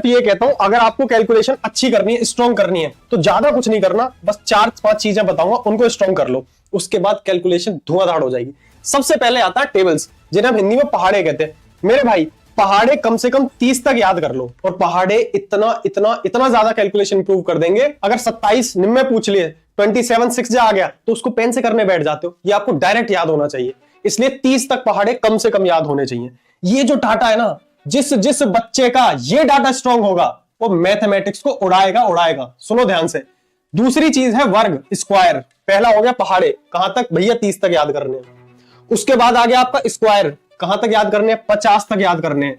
ये कहता हूं, अगर आपको कैलकुलेशन अच्छी करनी है, स्ट्रॉन्ग करनी है, तो ज्यादा कुछ नहीं करना, बस 4-5 चीजें बताऊंगा, उनको स्ट्रॉन्ग कर लो, उसके बाद कैलकुलेशन धुआंधार हो जाएगी। सबसे पहले आता है टेबल्स, जिन्हें हम हिंदी में पहाड़े कहते हैं। मेरे भाई पहाड़े कम से कम 30 तक याद कर लो, और पहाड़े इतना इतना इतना ज्यादा कैलकुलेशन इंप्रूव कर देंगे। अगर 27 निम्न पूछ लिए, 27 6 जा आ गया, तो उसको पेन से करने बैठ जाते हो, ये आपको डायरेक्ट याद होना चाहिए। इसलिए 30 तक पहाड़े कम से कम याद होने चाहिए। ये जो डाटा है ना, जिस बच्चे का ये डाटा स्ट्रांग होगा, वो मैथमेटिक्स को उड़ाएगा। सुनो ध्यान से। दूसरी चीज है वर्ग, स्क्वायर। पहला हो गया पहाड़े, कहां तक भैया? 30 तक याद करने हैं। उसके बाद आ गया आपका स्क्वायर, कहां तक याद करने हैं? 50 तक याद करने हैं।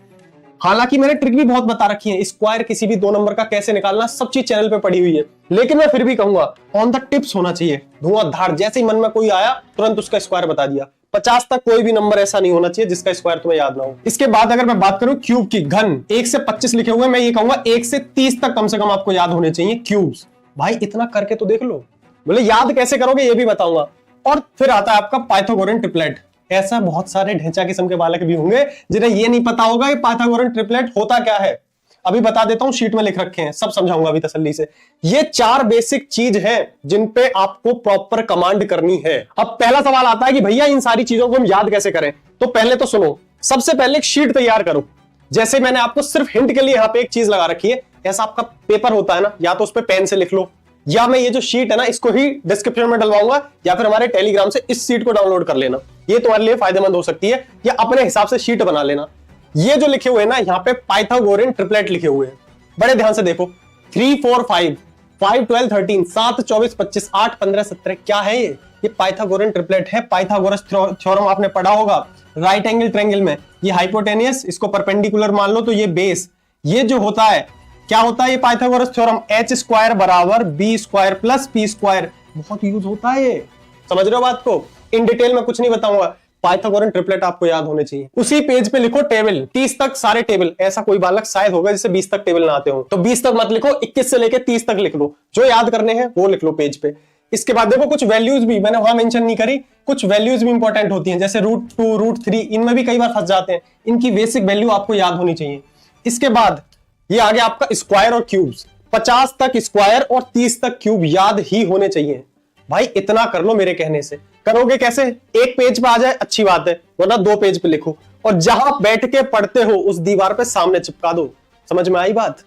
हालांकि मैंने ट्रिक भी बहुत बता रखी है, स्क्वायर किसी भी 2 नंबर का कैसे निकालना, सब चीज चैनल पे पड़ी हुई है, लेकिन मैं फिर भी कहूंगा ऑन द टिप्स होना चाहिए, धुआंधार। जैसे ही मन में कोई आया तुरंत उसका स्क्वायर बता दिया। 50 तक कोई भी नंबर ऐसा नहीं होना चाहिए जिसका स्क्वायर तुम्हें याद ना हो। इसके बाद अगर मैं बात करूं क्यूब की, घन 1 से 25 लिखे हुए, मैं ये कहूंगा 1 से 30 तक कम से कम आपको याद होने चाहिए क्यूब्स। भाई इतना करके तो देख लो। बोले याद कैसे करोगे, ये भी बताऊंगा। और फिर आता है आपका पाइथागोरन ट्रिपलेट। ऐसा बहुत सारे ढेंचा किस्म के बालक भी होंगे जिन्हें ये नहीं पता होगा कि पाइथागोरन ट्रिपलेट होता क्या है। अभी बता देता हूं, शीट में लिख रखे हैं, सब समझाऊंगा अभी तसल्ली से। ये 4 बेसिक चीज है जिन पे आपको प्रॉपर कमांड करनी है। अब पहला सवाल आता है कि भैया इन सारी चीजों को हम याद कैसे करें? तो पहले तो सुनो, सबसे पहले एक शीट तैयार करो। जैसे मैंने आपको सिर्फ हिंट के लिए यहां पे एक चीज लगा रखी है, ऐसा आपका पेपर होता है ना, या तो उस पे पेन से लिख लो, या मैं ये जो शीट है ना, इसको ही डिस्क्रिप्शन में डलवाऊंगा, या फिर हमारे टेलीग्राम से इस शीट को डाउनलोड कर लेना, ये तुम्हारे लिए फायदेमंद हो सकती है, या अपने हिसाब से शीट बना लेना। ये जो लिखे हुए हैं ना, यहाँ पे पाइथागोरन ट्रिपलेट लिखे हुए हैं, बड़े ध्यान से देखो। 3 4 5 5 12 13 7 24 25 8 15 17, क्या है ये पाइथागोरन ट्रिपलेट है। पाइथागोरस थ्योरम आपने पढ़ा होगा, राइट एंगल ट्रायंगल में ये हाइपोटेनियस, इसको परपेंडिकुलर मान लो तो ये बेस। ये जो होता है, क्या होता है ये पाइथागोरस थ्योरम? h स्क्वायर बराबर b square plus p square. बहुत यूज होता है ये, समझ रहे हो बात को? इन डिटेल में कुछ नहीं बताऊंगा, पाइथागोरन ट्रिपलेट आपको याद होने चाहिए। उसी पेज पे लिखो टेबल, 30 तक सारे टेबल। ऐसा कोई बालक शायद होगा जिसे 20 तक टेबल ना आते हो, तो 20 तक मत लिखो, 21 से लेके 30 तक लिख लो। जो याद करने हैं वो लिख लो पेज पे। इसके बाद देखो कुछ वैल्यूज भी मैंने वहां मेंशन नहीं करी, कुछ वैल्यूज भी इंपॉर्टेंट होती हैं, जैसे √2 √3, इनमें भी कई बार फंस जाते हैं। इनकी बेसिक वैल्यू आपको याद होनी चाहिए। इसके बाद ये आ गया आपका स्क्वायर और क्यूब्स। 50 तक स्क्वायर और 30 तक क्यूब याद ही होने चाहिए। भाई इतना कर लो मेरे कहने से। करोगे कैसे? एक पेज पे आ जाए अच्छी बात है, वरना 2 पेज पे लिखो, और जहां बैठ के पढ़ते हो उस दीवार पे सामने चिपका दो। समझ में आई बात?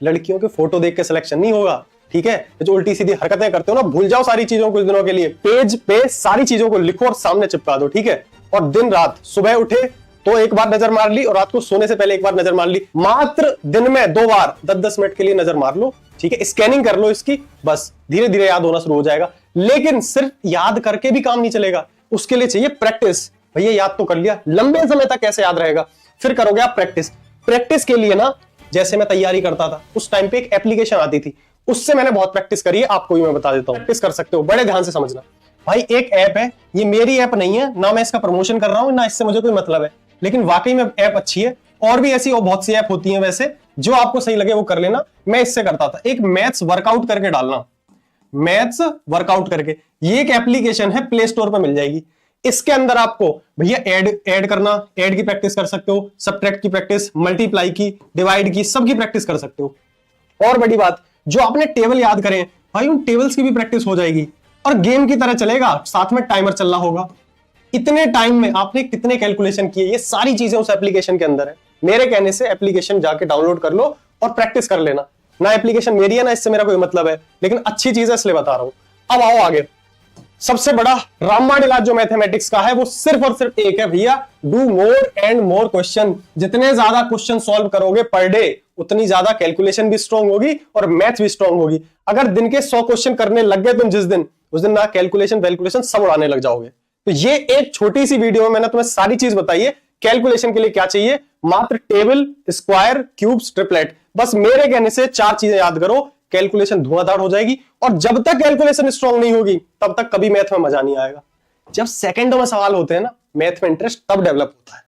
लड़कियों के फोटो देख के सिलेक्शन नहीं होगा, ठीक है? जो उल्टी सीधी हरकतें करते हो ना, भूल जाओ सारी चीजों कुछ दिनों के लिए। पेज पे सारी चीजों को लिखो और सामने चिपका दो, ठीक है? और दिन रात, सुबह उठे तो एक बार नजर मार ली, और रात को सोने से पहले एक बार नजर मार ली। मात्र दिन में 2 बार 10-10 मिनट के लिए नजर मार लो, ठीक है? स्कैनिंग कर लो इसकी, बस धीरे धीरे याद होना शुरू हो जाएगा। लेकिन सिर्फ याद करके भी काम नहीं चलेगा, उसके लिए चाहिए प्रैक्टिस। भैया याद तो कर लिया, लंबे समय तक कैसे याद रहेगा? फिर करोगे आप प्रैक्टिस। प्रैक्टिस के लिए ना, जैसे मैं तैयारी करता था उस टाइम पे एक एप्लीकेशन आती थी, उससे मैंने बहुत प्रैक्टिस करी है, आपको भी मैं बता देता हूं। प्रैक्टिस कर सकते हो, बड़े ध्यान से समझना। भाई एक ऐप है, ये मेरी ऐप नहीं है ना, मैं इसका प्रमोशन कर रहा हूं ना, इससे मुझे कोई मतलब है, लेकिन वाकई में ऐप अच्छी है। और भी ऐसी और बहुत सी ऐप होती हैं, वैसे जो आपको सही लगे वो कर लेना। मैं इससे करता था, एक मैथ्स वर्कआउट करके डालना, मैथ्स वर्कआउट करके, ये एक एप्लीकेशन है, प्ले स्टोर पर मिल जाएगी। इसके अंदर आपको भैया ऐड करना, ऐड की प्रैक्टिस कर सकते हो, सब्ट्रैक्ट की प्रैक्टिस, मल्टीप्लाई की, डिवाइड की, सबकी प्रैक्टिस कर सकते हो। और बड़ी बात, जो आपने टेबल याद करें भाई, उन टेबल्स की भी प्रैक्टिस हो जाएगी, और गेम की तरह चलेगा, साथ में टाइमर चल रहा होगा। इतने टाइम में आपने कितने कैलकुलेशन किए, ये सारी चीजें उस एप्लीकेशन के अंदर है। मेरे कहने से एप्लीकेशन जाके डाउनलोड कर लो और प्रैक्टिस कर लेना। ना एप्लीकेशन मेरी है ना इससे मेरा कोई मतलब है, लेकिन अच्छी चीज है इसलिए बता रहा हूं। अब आओ आगे। सबसे बड़ा रामबाण इलाज जो मैथमेटिक्स का है वो सिर्फ और सिर्फ एक है भैया, do more and more question. जितने ज्यादा क्वेश्चन सॉल्व करोगे पर डे, उतनी ज्यादा कैलकुलेशन भी स्ट्रांग होगी और मैथ भी स्ट्रांग होगी। अगर दिन के 100 क्वेश्चन करने लग गए तुम जिस दिन, उस दिन ना कैलकुलेशन सब उड़ाने लग जाओगे। तो ये एक छोटी सी वीडियो में मैंने तुम्हें सारी चीज बताई है। कैलकुलेशन के लिए क्या चाहिए? मात्र टेबल, स्क्वायर, क्यूब्स, ट्रिपलेट। बस मेरे कहने से 4 चीजें याद करो, कैलकुलेशन धुआंधार हो जाएगी। और जब तक कैलकुलेशन स्ट्रांग नहीं होगी तब तक कभी मैथ में मजा नहीं आएगा। जब सेकंडों में सवाल होते हैं ना, मैथ में इंटरेस्ट तब डेवलप होता है।